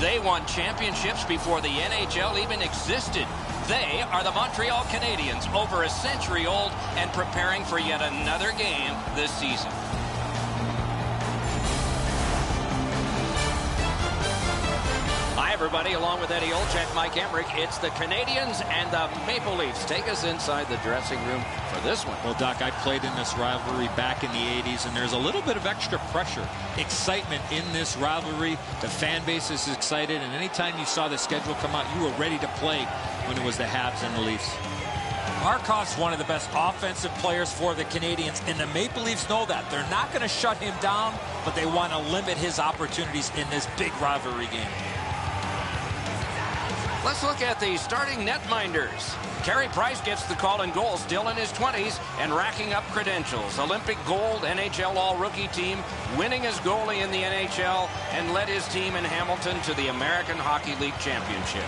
They won championships before the NHL even existed. They are the Montreal Canadiens, over a century old and preparing for yet another game this season. Hi, everybody. Along with Eddie Olczyk, Mike Emmerich, it's the Canadiens and the Maple Leafs. Take us inside the dressing room for this one. Well, Doc, I played in this rivalry back in the 80s, and there's a little bit of extra pressure, excitement in this rivalry. The fan base is excited, and anytime you saw the schedule come out, you were ready to play when it was the Habs and the Leafs. Markov's one of the best offensive players for the Canadiens, and the Maple Leafs know that. They're not going to shut him down, but they want to limit his opportunities in this big rivalry game. Let's look at the starting netminders. Carey Price gets the call in goal, still in his 20s and racking up credentials. Olympic gold, NHL All-Rookie team, winning as goalie in the NHL, and led his team in Hamilton to the American Hockey League Championship.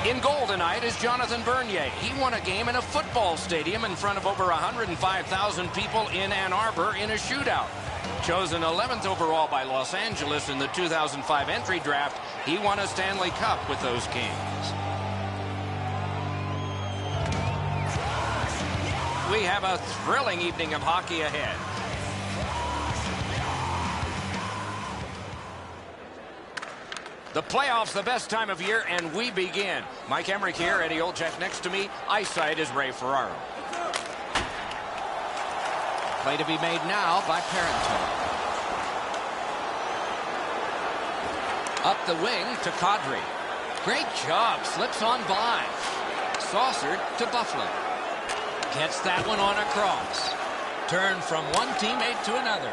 In goal tonight is Jonathan Bernier. He won a game in a football stadium in front of over 105,000 people in Ann Arbor in a shootout. Chosen 11th overall by Los Angeles in the 2005 entry draft, he won a Stanley Cup with those Kings. We have a thrilling evening of hockey ahead. The playoffs, the best time of year, and we begin. Mike Emmerich here, Eddie Olczyk next to me. Eyesight is Ray Ferraro. Play to be made now by Parenteau. Up the wing to Kadri. Great job. Slips on by. Saucered to Byfuglien. Gets that one on across. Turn from one teammate to another.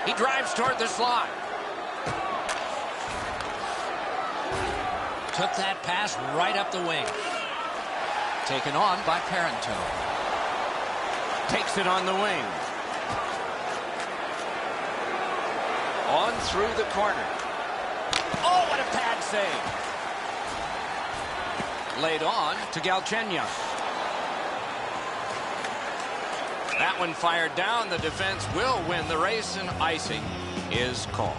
He drives toward the slot. Took that pass right up the wing. Taken on by Parenteau. Takes it on the wing. On through the corner. Oh, what a pad save. Laid on to Galchenyuk. That one fired down. The defense will win the race, and icing is called.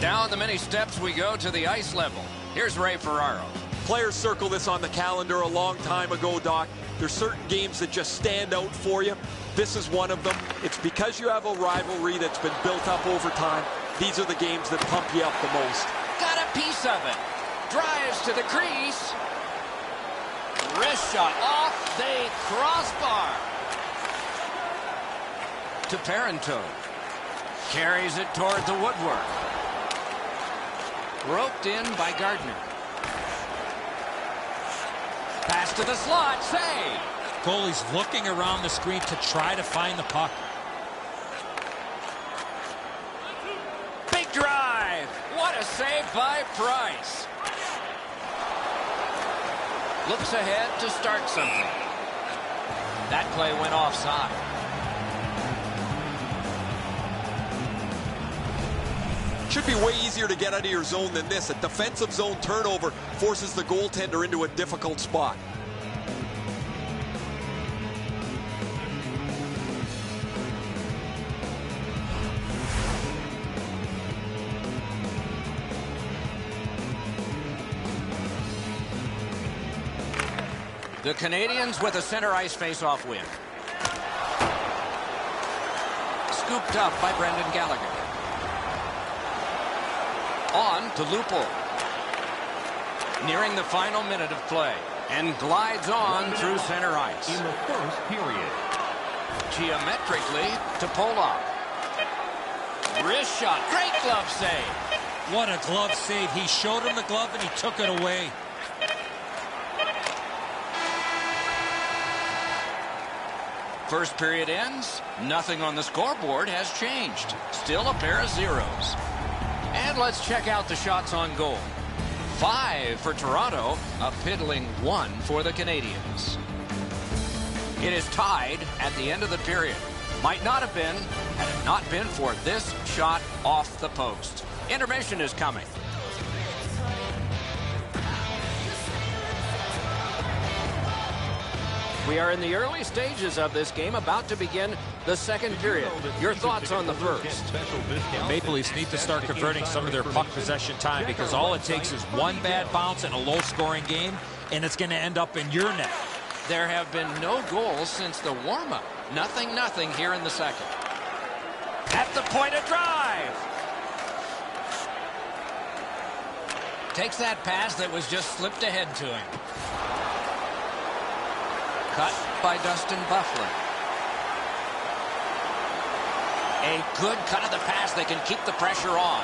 Down the many steps we go to the ice level. Here's Ray Ferraro. Players circle this on the calendar a long time ago, Doc. There's certain games that just stand out for you. This is one of them. It's because you have a rivalry that's been built up over time. These are the games that pump you up the most. Got a piece of it. Drives to the crease. Wrist shot off the crossbar. To Parenteau. Carries it toward the woodwork. Roped in by Gardner. Pass to the slot. Save. Goalie's looking around the screen to try to find the puck. Big drive. What a save by Price. Looks ahead to start something. That play went offside. Should be way easier to get out of your zone than this. A defensive zone turnover forces the goaltender into a difficult spot. The Canadiens with a center ice face-off win. Scooped up by Brendan Gallagher. On to Lupul. Nearing the final minute of play. And glides on through center ice. In the first period. Geometrically to Polak. Wrist shot. Great glove save. What a glove save. He showed him the glove and he took it away. First period ends. Nothing on the scoreboard has changed. Still a pair of zeros. And let's check out the shots on goal. 5 for Toronto, a piddling 1 for the Canadiens. It is tied at the end of the period. Might not have been had it not been for this shot off the post. Intermission is coming. We are in the early stages of this game, about to begin the second period. Your thoughts on the first? Maple Leafs need to start converting some of their puck possession time, because all it takes is one bad bounce in a low-scoring game, and it's going to end up in your net. There have been no goals since the warm-up. 0-0 here in the second. At the point of drive. Takes that pass that was just slipped ahead to him. Cut by Dustin Byfuglien. A good cut of the pass. They can keep the pressure on.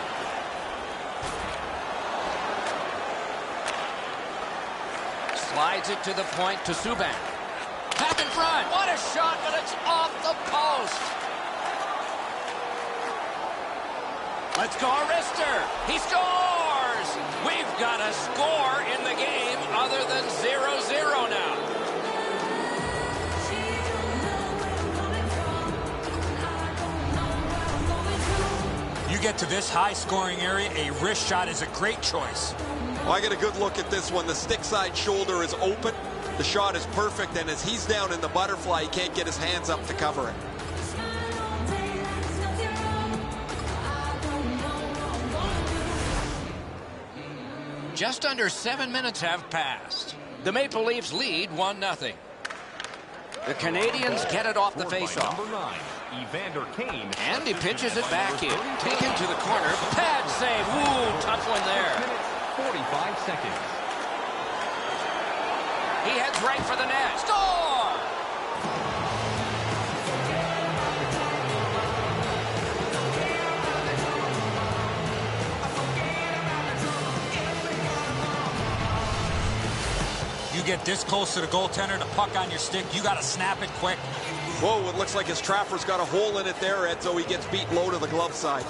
Slides it to the point to Subban. Back in front. What a shot, but it's off the post. Let's go, Arister. He scores. We've got a score in the game other than 0-0 now. You get to this high-scoring area, a wrist shot is a great choice. Well, I get a good look at this one. The stick side shoulder is open. The shot is perfect, and as he's down in the butterfly, he can't get his hands up to cover it. Just under 7 minutes have passed. The Maple Leafs lead 1-0. The Canadians get it off the faceoff. Evander Kane. And he pitches it back in. Taken to the corner. Pad save. Ooh, tough one there. 45 seconds. He heads right for the net. Score! You get this close to the goaltender, the puck on your stick, you got to snap it quick. Whoa, it looks like his trapper's got a hole in it there, Ed, so he gets beat low to the glove side.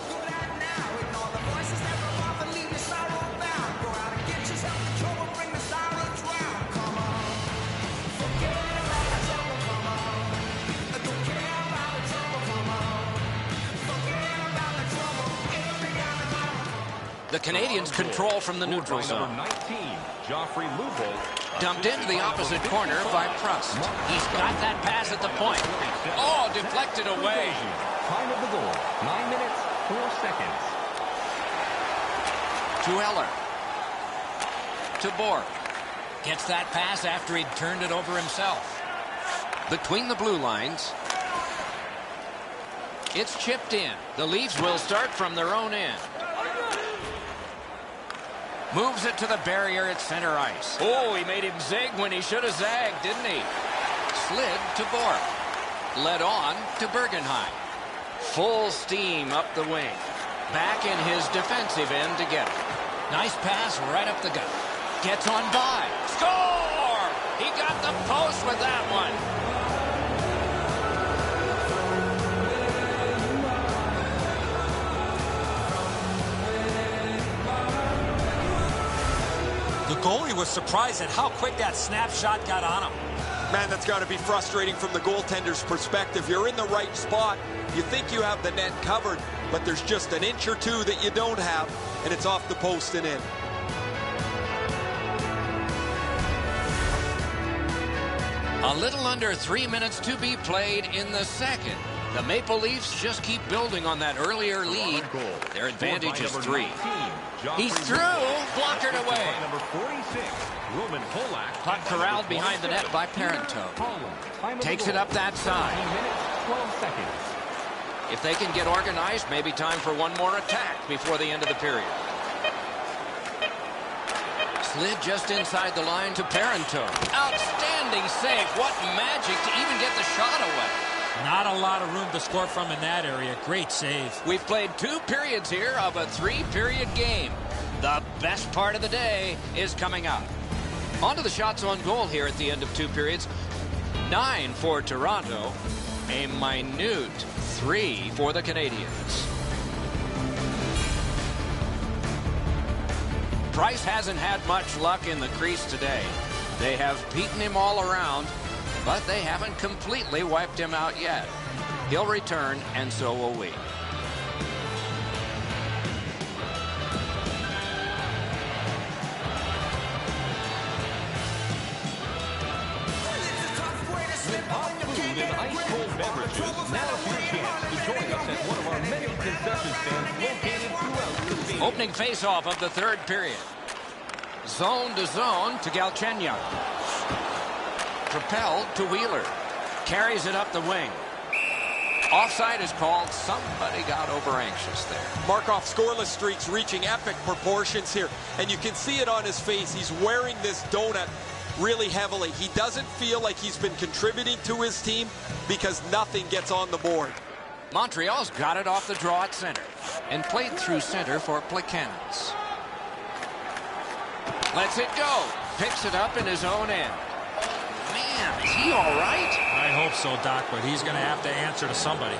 The Canadians control from the neutral zone. 19, Joffrey Louvel. Dumped into the opposite corner by Prust. He's got that pass at the point. Oh, deflected away. Time of the goal, 9 minutes, 4 seconds. To Eller. To Bork. Gets that pass after he'd turned it over himself. Between the blue lines. It's chipped in. The Leafs will start from their own end. Moves it to the barrier at center ice. Oh, he made him zig when he should have zagged, didn't he? Slid to Bork. Led on to Bergenheim. Full steam up the wing. Back in his defensive end to get it. Nice pass right up the gut. Gets on by. Score! He got the post with that one. The goalie was surprised at how quick that snapshot got on him. Man, that's got to be frustrating from the goaltender's perspective. You're in the right spot. You think you have the net covered, but there's just an inch or two that you don't have, and it's off the post and in. A little under 3 minutes to be played in the second. The Maple Leafs just keep building on that earlier lead. Their advantage is 3. He's through. Blockered away. Puck corralled behind the net by Parenteau. Takes it up that side. If they can get organized, maybe time for one more attack before the end of the period. Slid just inside the line to Parenteau. Outstanding save. What magic to even get the shot away. Not a lot of room to score from in that area. Great save. We've played 2 periods here of a 3-period game. The best part of the day is coming up. On to the shots on goal here at the end of 2 periods. 9 for Toronto. A minute 3 for the Canadians. Price hasn't had much luck in the crease today. They have beaten him all around, but they haven't completely wiped him out yet. He'll return, and so will we. hot food and ice-cold beverages, now's your chance to join us at one of our many concession stands located throughout the field. Opening face-off of the third period. Zone to zone to Galchenyuk. Propelled to Wheeler. Carries it up the wing. Offside is called. Somebody got over anxious there. Markov scoreless streaks reaching epic proportions here. And you can see it on his face. He's wearing this donut really heavily. He doesn't feel like he's been contributing to his team because nothing gets on the board. Montreal's got it off the draw at center and played through center for Plekanec. Lets it go. Picks it up in his own end. Man, is he all right? I hope so, Doc, but he's going to have to answer to somebody.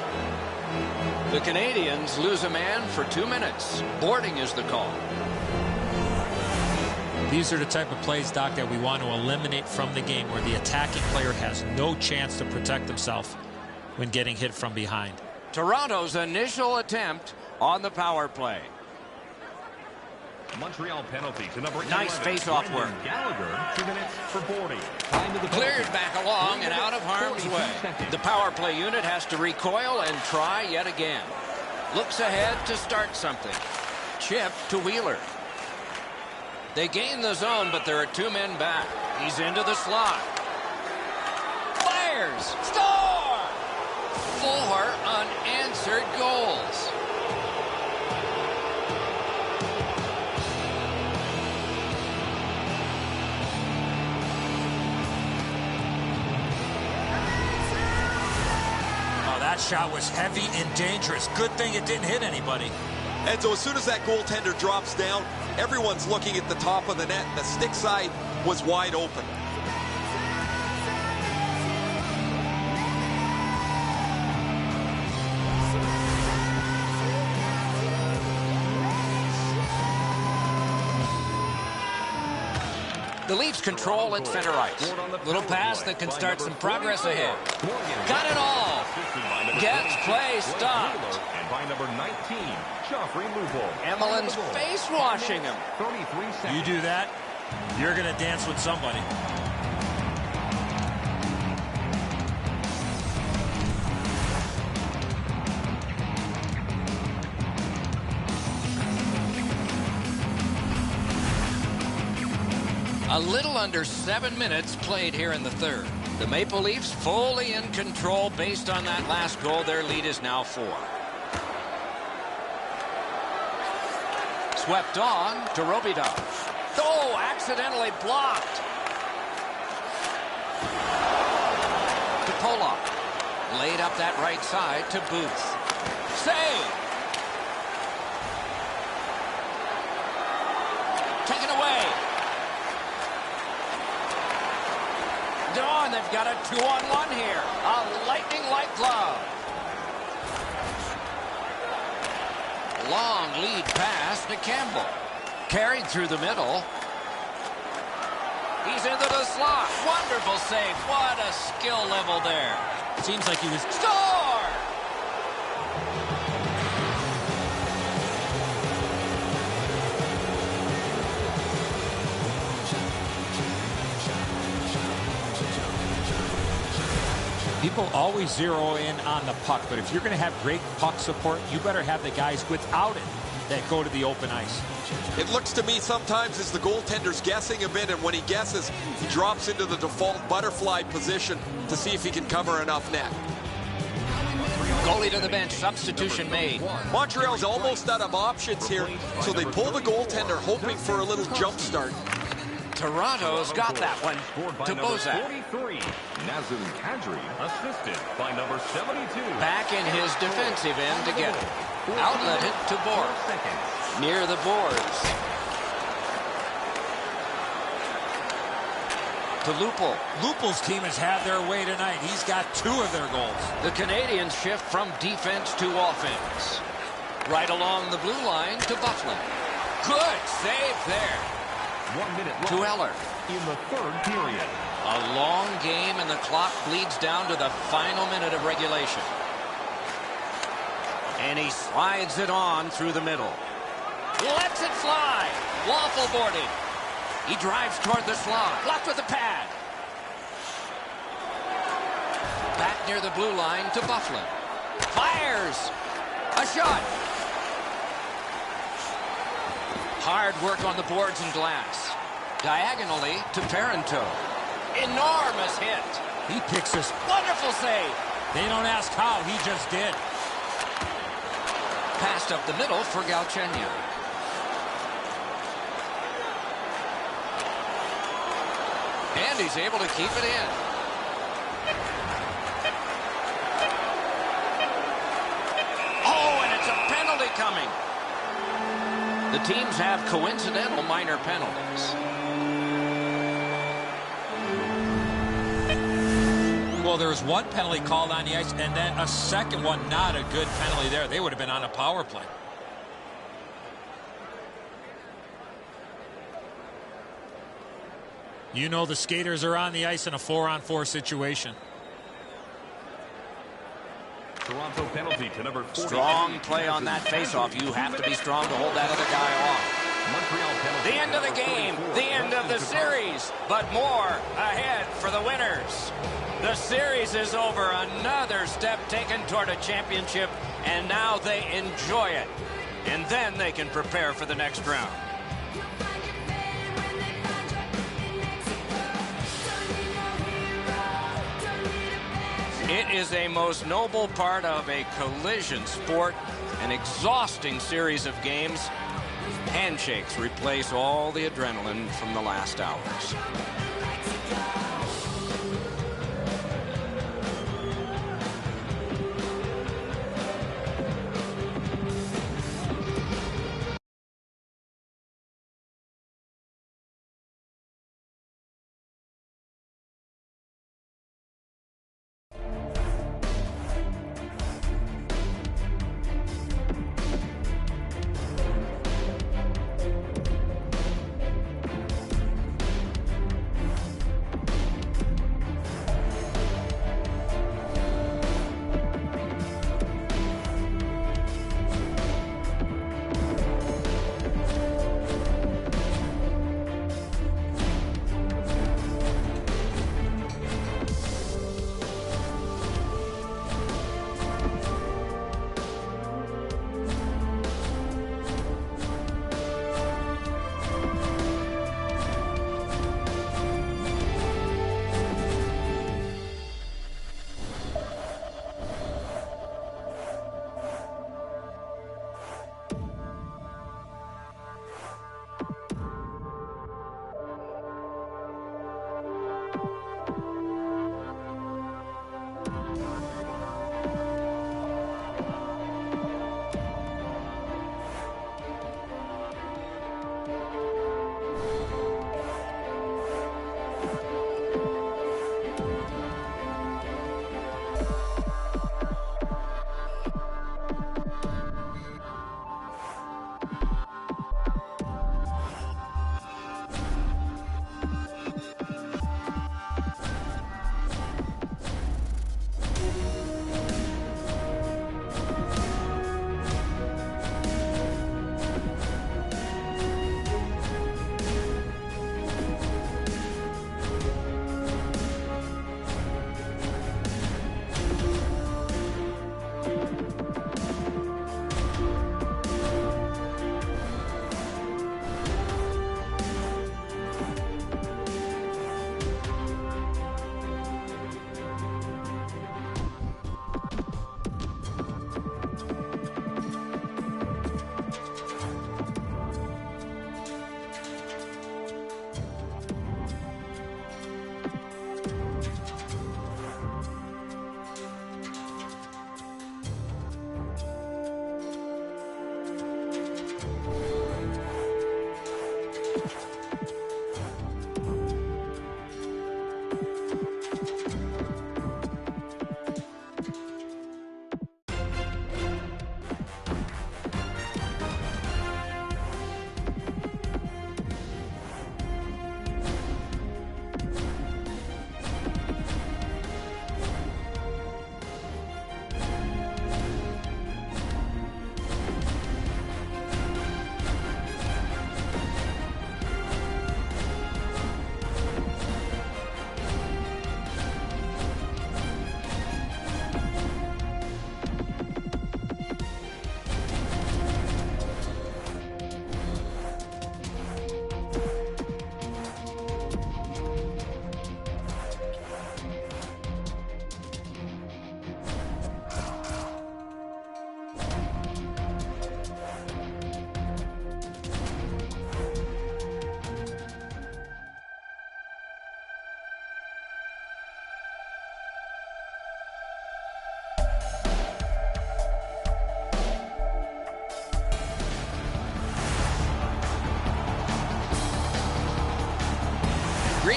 The Canadiens lose a man for 2 minutes. Boarding is the call. These are the type of plays, Doc, that we want to eliminate from the game, where the attacking player has no chance to protect himself when getting hit from behind. Toronto's initial attempt on the power play. Montreal penalty to number 11. Nice face-off work. Gallagher, 2 minutes for boarding. Cleared back along and out of harm's way. The power play unit has to recoil and try yet again. Looks ahead to start something. Chip to Wheeler. They gain the zone, but there are 2 men back. He's into the slot. Fires! Score! 4 unanswered goals. That shot was heavy and dangerous. Good thing it didn't hit anybody. And so as soon as that goaltender drops down, everyone's looking at the top of the net. The stick side was wide open. The Leafs control at center ice. Little pass that can start some progress ahead. Got it all. Gets play stopped. And by number 19, Emelin's face washing him. You do that, you're going to dance with somebody. A little under 7 minutes played here in the third. The Maple Leafs fully in control based on that last goal. Their lead is now 4. Swept on to Robidov. Oh, accidentally blocked. To Pollock. Laid up that right side to Booth. Save. Taken away. Dawn, they've got a 2-on-1 here. A lightning-like glove. Long lead pass to Campbell. Carried through the middle. He's into the slot. Wonderful save. What a skill level there. Seems like he was... Score! People always zero in on the puck, but if you're going to have great puck support, you better have the guys without it that go to the open ice. It looks to me sometimes as the goaltender's guessing a bit, and when he guesses, he drops into the default butterfly position to see if he can cover enough net. Goalie to the bench. Substitution made. Montreal's almost out of options here, so they pull the goaltender hoping for a little jump start. Toronto's got that one to Bozak. Assisted by number 72. Back in his defensive end to get it. Outlet it to Borg. Near the boards. To Lupul. Lupul's team has had their way tonight. He's got 2 of their goals. The Canadiens shift from defense to offense. Right along the blue line to Byfuglien. Good save there. 1 minute left to Eller. In the third period. A long game, and the clock bleeds down to the final minute of regulation. And he slides it on through the middle. Lets it fly. Waffle boarding. He drives toward the slot. Blocked with the pad. near the blue line to Byfuglien. Fires! A shot! Hard work on the boards and glass. Diagonally to Parenteau. Enormous hit. He picks this. Wonderful save. They don't ask how, he just did. Passed up the middle for Galchenyuk. And he's able to keep it in. Oh, and it's a penalty coming. The teams have coincidental minor penalties. Well, there was one penalty called on the ice, and then a second one, not a good penalty there. They would have been on a power play. You know the skaters are on the ice in a 4-on-4 situation. Toronto penalty to number 40. Strong play on that faceoff. You have to be strong to hold that other guy off. Montreal penalty. The end of the game, the end of the series, but more ahead for the winners. The series is over. Another step taken toward a championship, and now they enjoy it. And then they can prepare for the next round. It is a most noble part of a collision sport, an exhausting series of games. Handshakes replace all the adrenaline from the last hours.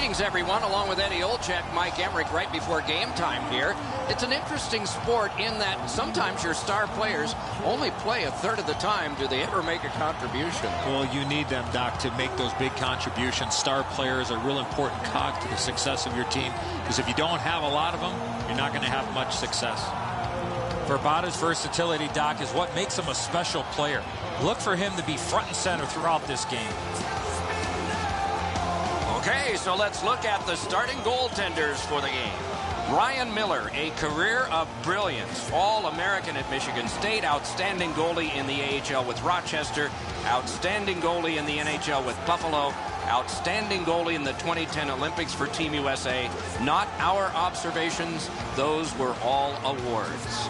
Greetings, everyone, along with Eddie Olczyk, Mike Emmerich, right before game time here. It's an interesting sport in that sometimes your star players only play a third of the time. Do they ever make a contribution? Well, you need them, Doc, to make those big contributions. Star players are a real important cog to the success of your team, because if you don't have a lot of them, you're not going to have much success. Verbata's versatility, Doc, is what makes him a special player. Look for him to be front and center throughout this game. Okay, so let's look at the starting goaltenders for the game. Ryan Miller, a career of brilliance. All-American at Michigan State, outstanding goalie in the AHL with Rochester, outstanding goalie in the NHL with Buffalo, outstanding goalie in the 2010 Olympics for Team USA. Not our observations, those were all awards.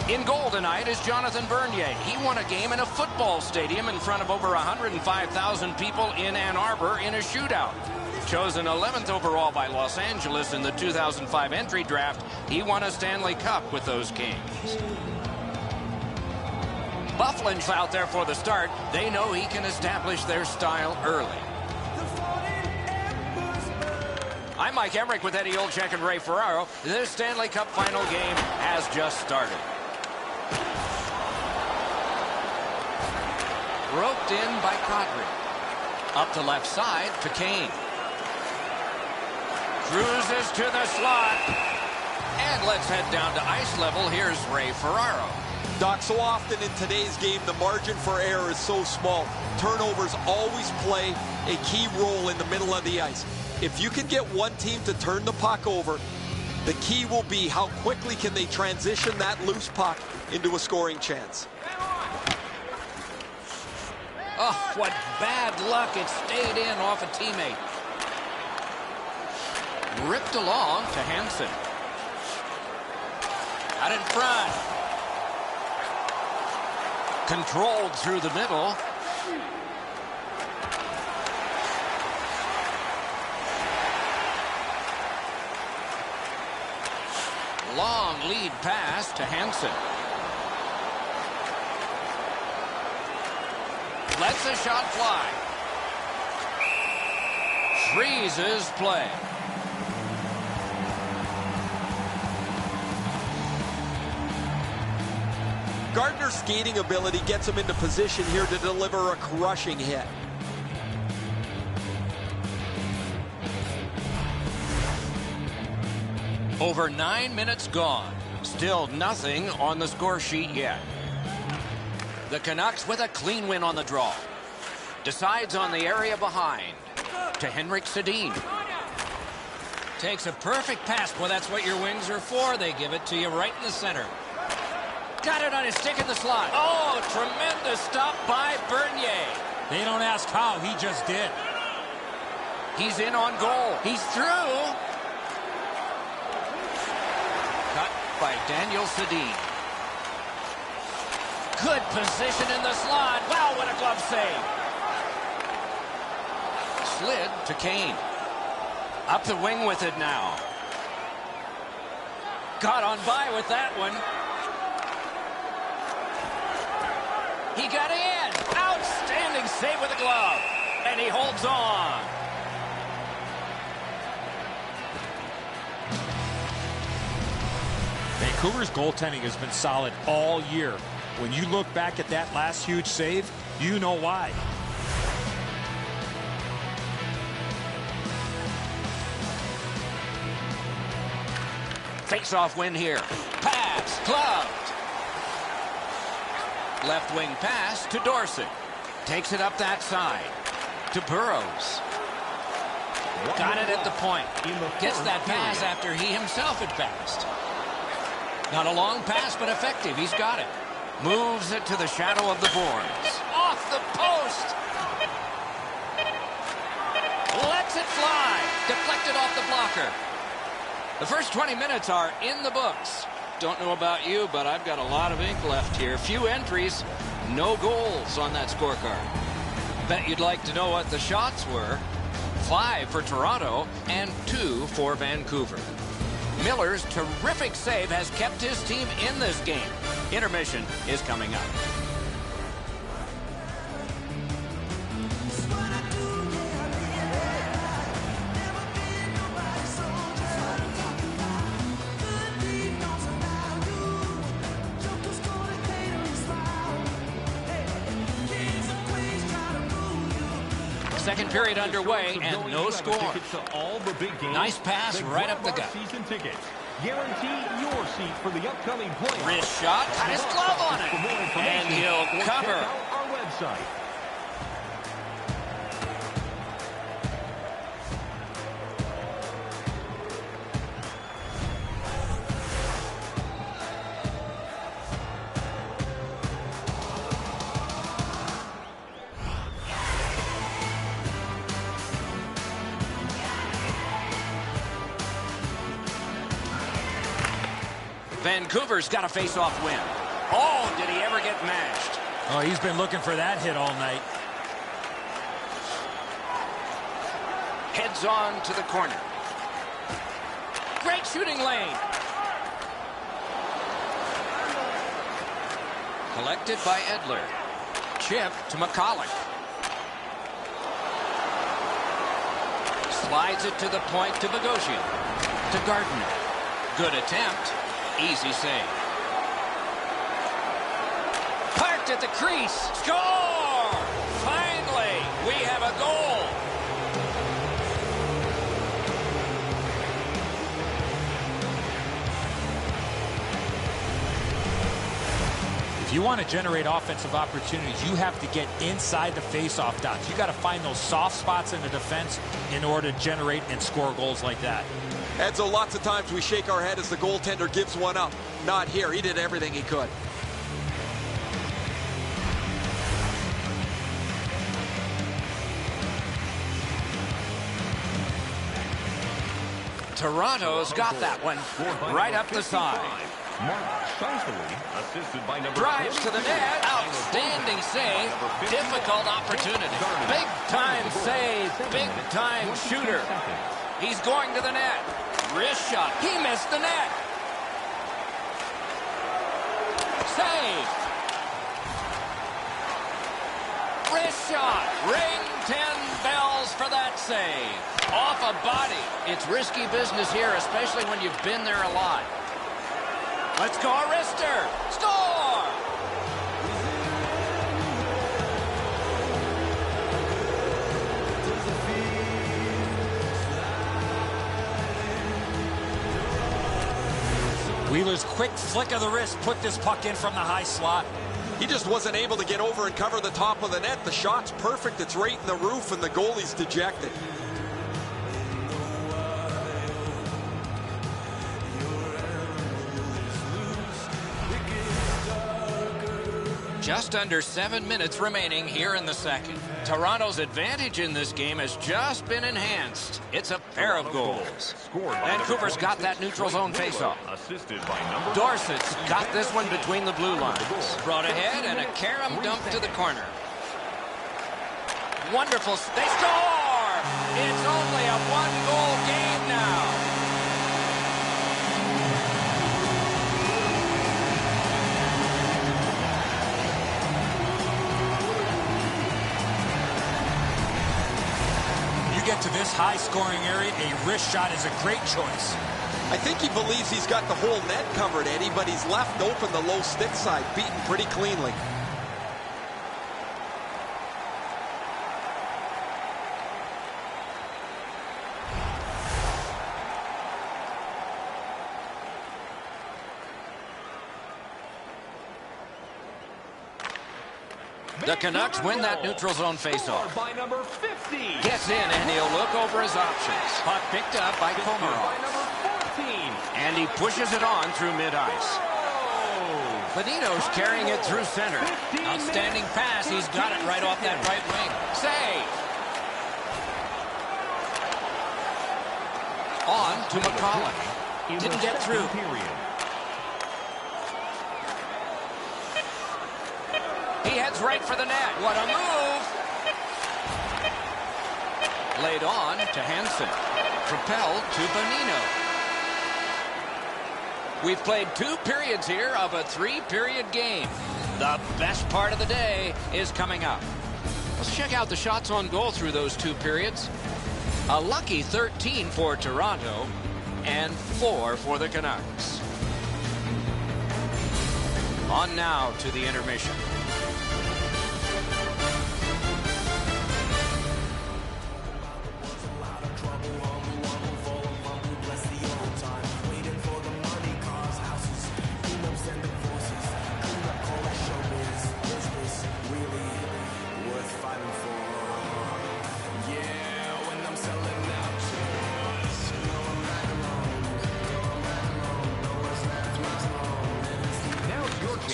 In goal tonight is Jonathan Bernier. He won a game in a football stadium in front of over 105,000 people in Ann Arbor in a shootout. Chosen 11th overall by Los Angeles in the 2005 entry draft, he won a Stanley Cup with those Kings. Byfuglien's out there for the start. They know he can establish their style early. I'm Mike Emmerich with Eddie Olczyk and Ray Ferraro. This Stanley Cup final game has just started. Roped in by Kadri. Up the left side to Kane. Cruises to the slot. And let's head down to ice level. Here's Ray Ferraro. Doc, so often in today's game, the margin for error is so small. Turnovers always play a key role in the middle of the ice. If you can get one team to turn the puck over, the key will be how quickly can they transition that loose puck into a scoring chance. Oh, what bad luck. It stayed in off a teammate. Ripped along to Hansen. Out in front. Controlled through the middle. Long lead pass to Hansen. Lets a shot fly. Freezes play. Gardner's skating ability gets him into position here to deliver a crushing hit. Over 9 minutes gone. Still nothing on the score sheet yet. The Canucks with a clean win on the draw. Decides on the area behind. To Henrik Sedin. Takes a perfect pass. Well, that's what your wings are for. They give it to you right in the center. Got it on his stick in the slot. Oh, tremendous stop by Bernier. They don't ask how, he just did. He's in on goal. He's through. Cut by Daniel Sedin. Good position in the slot. Wow, what a glove save. Slid to Kane. Up the wing with it now. Got on by with that one. He got in. Outstanding save with a glove. And he holds on. Vancouver's goaltending has been solid all year. When you look back at that last huge save, you know why. Face-off win here. Pass. Gloved. Left wing pass to Dorsey. Takes it up that side. To Burrows. Got it at the point. Gets that pass after he himself had passed. Not a long pass, but effective. He's got it. Moves it to the shadow of the boards. Off the post. Lets it fly. Deflected off the blocker. The first 20 minutes are in the books. Don't know about you, but I've got a lot of ink left here. Few entries, no goals on that scorecard. Bet you'd like to know what the shots were. 5 for Toronto and 2 for Vancouver. Miller's terrific save has kept his team in this game. Intermission is coming up. second period underway and no score. Nice pass right up the gut. Guarantee your seat for the upcoming playoffs. Wrist shot, got his glove on it, and he'll cover. Our website. Vancouver's got a face-off win. Oh, did he ever get mashed? Oh, he's been looking for that hit all night. Heads on to the corner. Great shooting lane. Collected by Edler. Chip to McCulloch. Slides it to the point to Bogosian. To Gardner. Good attempt. Easy save. Parked at the crease. Score! Finally, we have a goal. If you want to generate offensive opportunities, you have to get inside the face-off dots. You got to find those soft spots in the defense in order to generate and score goals like that. Edzo, lots of times we shake our head as the goaltender gives one up. Not here. He did everything he could. Toronto's got that one right up the side. Mark Scheifele, assisted by Drives to the net. Outstanding save. Difficult opportunity. Big time save. Big time shooter. He's going to the net. Wrist shot. He missed the net. Save. Wrist shot. Ring 10 bells for that save. Off a body. It's risky business here, especially when you've been there a lot. Let's go, wrister. Score! Wheeler's quick flick of the wrist put this puck in from the high slot. He just wasn't able to get over and cover the top of the net. The shot's perfect. It's right in the roof, and the goalie's dejected. Just under 7 minutes remaining here in the second. Toronto's advantage in this game has just been enhanced. It's a pair of goals. Vancouver's got that neutral zone faceoff. Dorsett's got this one between the blue lines. Brought ahead and a carom dump to the corner. Wonderful. They score! It's only a one-goal game now. Get to this high-scoring area, a wrist shot is a great choice. I think he believes he's got the whole net covered, Eddie, but he's left open the low stick side, beaten pretty cleanly. The Canucks win that neutral zone faceoff. By number 50. Gets in, and he'll look over his options. Puck picked up by Komarov. By number 14. And he pushes it on through mid-ice. Benito's carrying it through center. Outstanding pass. He's got it right off that right wing. Save. On to McCulloch. Didn't get through. He heads right for the net. What a move. Laid on to Hansen. Propelled to Bonino. We've played 2 periods here of a 3-period game. The best part of the day is coming up. Let's check out the shots on goal through those 2 periods. A lucky 13 for Toronto and 4 for the Canucks. On now to the intermission.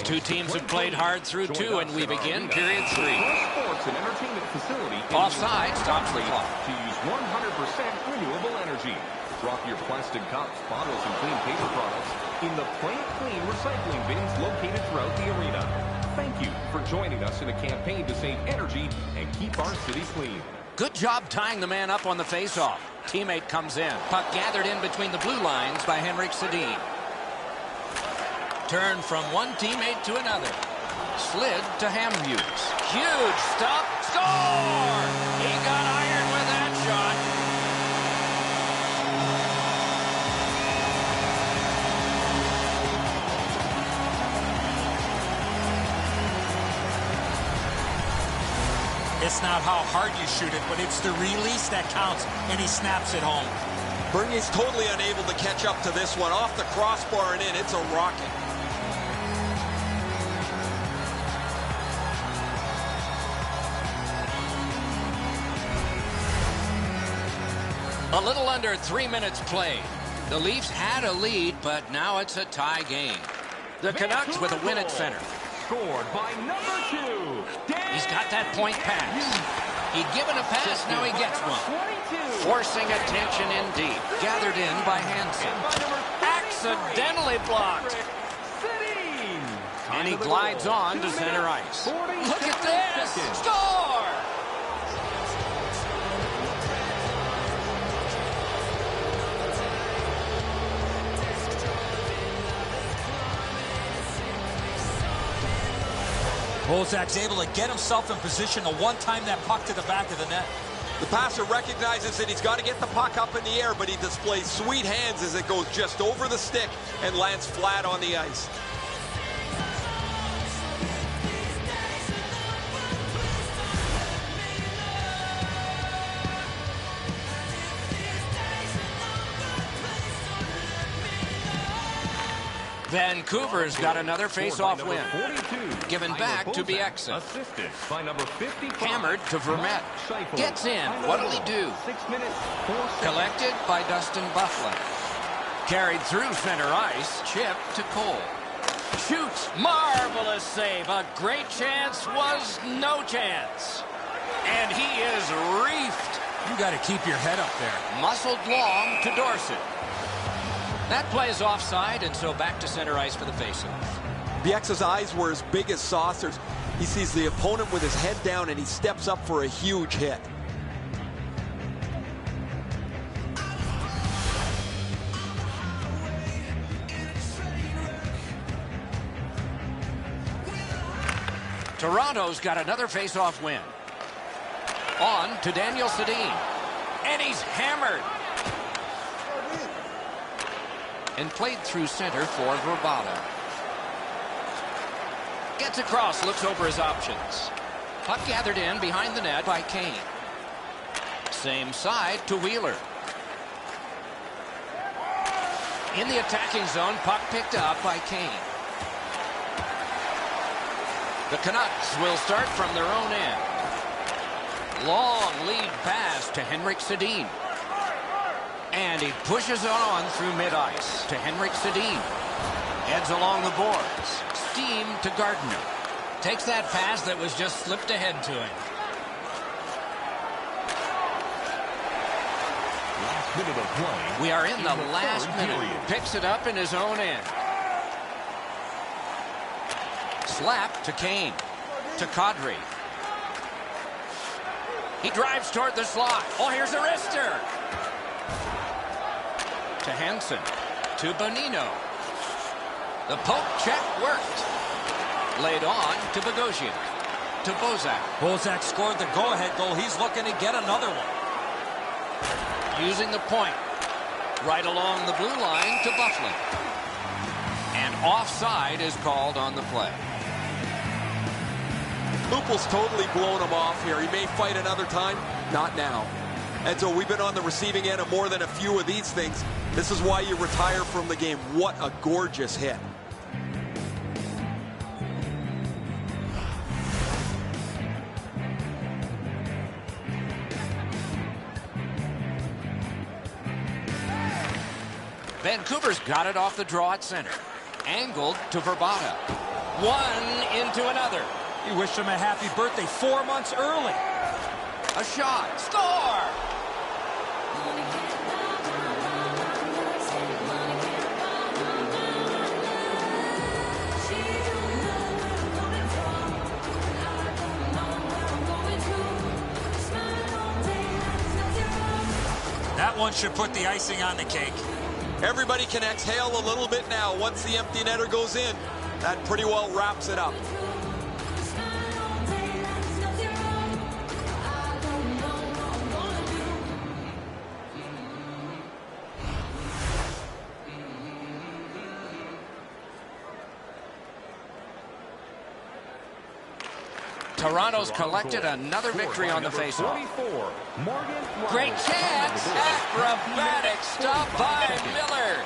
two teams have played hard through two, and we begin period 3. Sports and entertainment facility. Offside stops the clock. To use 100% renewable energy. Drop your plastic cups, bottles, and clean paper products in the Plant Clean recycling bins located throughout the arena. Thank you for joining us in a campaign to save energy and keep our cities clean. Good job tying the man up on the faceoff. Teammate comes in. Puck gathered in between the blue lines by Henrik Sedin. Turn from one teammate to another. Slid to Hamhuis. Huge stop. Score! He got iron with that shot. It's not how hard you shoot it, but it's the release that counts, and he snaps it home. Bernie's totally unable to catch up to this one. Off the crossbar and in, it's a rocket. A little under 3 minutes played. The Leafs had a lead, but now it's a tie game. The Canucks with a win at center. Scored by number 2. He's got that point pass. He'd given a pass, now he gets one. Forcing attention in deep. Gathered in by Hansen. Accidentally blocked. And he glides on to center ice. Look at this! Score! Bozak's able to get himself in position to one-time that puck to the back of the net. The passer recognizes that he's got to get the puck up in the air, but he displays sweet hands as it goes just over the stick and lands flat on the ice. Vancouver's got another face-off win. Given back to Est. Assisted by number 55. Hammered to Vermette. Gets in. What'll he do? 6 minutes, 4 seconds. Collected by Dustin Byfuglien. Carried through center ice. Chip to Cole. Shoots. Marvelous save. A great chance was no chance. And he is reefed. You got to keep your head up there. Muscled long to Dorsett. That play is offside, and so back to center ice for the faceoff. Bieksa's eyes were as big as saucers. He sees the opponent with his head down, and he steps up for a huge hit. Toronto's got another face-off win. On to Daniel Sedin. And he's hammered. And played through center for Verbata. Gets across, looks over his options. Puck gathered in behind the net by Kane. Same side to Wheeler. In the attacking zone, puck picked up by Kane. The Canucks will start from their own end. Long lead pass to Henrik Sedin. And he pushes on through mid-ice to Henrik Sedin. Heads along the boards. Steam to Gardner. Takes that pass that was just slipped ahead to him. Last minute of play. We are in the last minute. Picks it up in his own end. Slap to Kane. To Kadri. He drives toward the slot. Oh, here's a wrister. To Hansen. To Bonino. The poke check worked. Laid on to Bogosian. To Bozak. Bozak scored the go-ahead goal. He's looking to get another one. Using the point. Right along the blue line to Byfuglien. And offside is called on the play. Lupul's totally blown him off here. He may fight another time. Not now. And so we've been on the receiving end of more than a few of these things. This is why you retire from the game. What a gorgeous hit. Vancouver's got it off the draw at center. Angled to Verbata. One into another. You wish him a happy birthday 4 months early. A shot. Score! That one should put the icing on the cake. Everybody can exhale a little bit now once the empty netter goes in. That pretty well wraps it up. Toronto's collected another victory on the faceoff. Great chance. Acrobatic stop by Miller.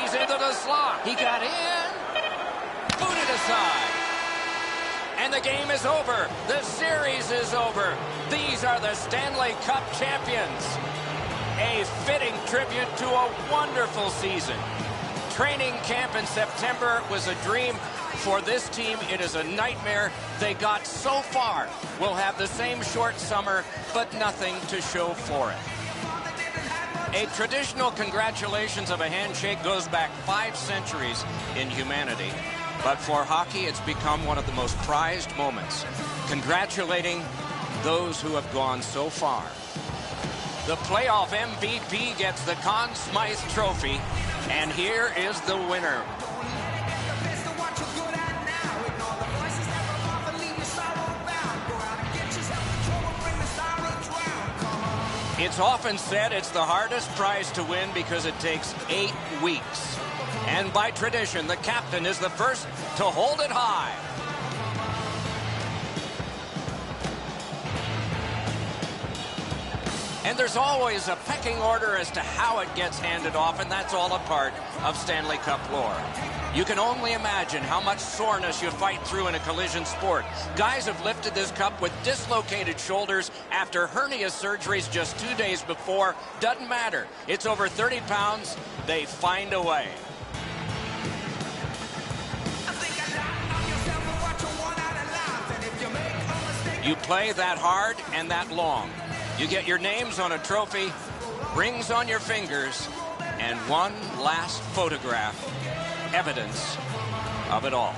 He's into the slot. He got in. Booted aside. And the game is over. The series is over. These are the Stanley Cup champions. A fitting tribute to a wonderful season. Training camp in September was a dream. For this team, it is a nightmare. They got so far. We'll have the same short summer, but nothing to show for it. A traditional congratulations of a handshake goes back 5 centuries in humanity. But for hockey, it's become one of the most prized moments. Congratulating those who have gone so far. The playoff MVP gets the Conn Smythe Trophy, and here is the winner. It's often said it's the hardest prize to win because it takes 8 weeks. And by tradition, the captain is the first to hold it high. And there's always a pecking order as to how it gets handed off, and that's all a part of Stanley Cup lore. You can only imagine how much soreness you fight through in a collision sport. Guys have lifted this cup with dislocated shoulders after hernia surgeries just 2 days before. Doesn't matter. It's over 30 pounds. They find a way. You play that hard and that long. You get your names on a trophy, rings on your fingers, and one last photograph. Evidence of it all.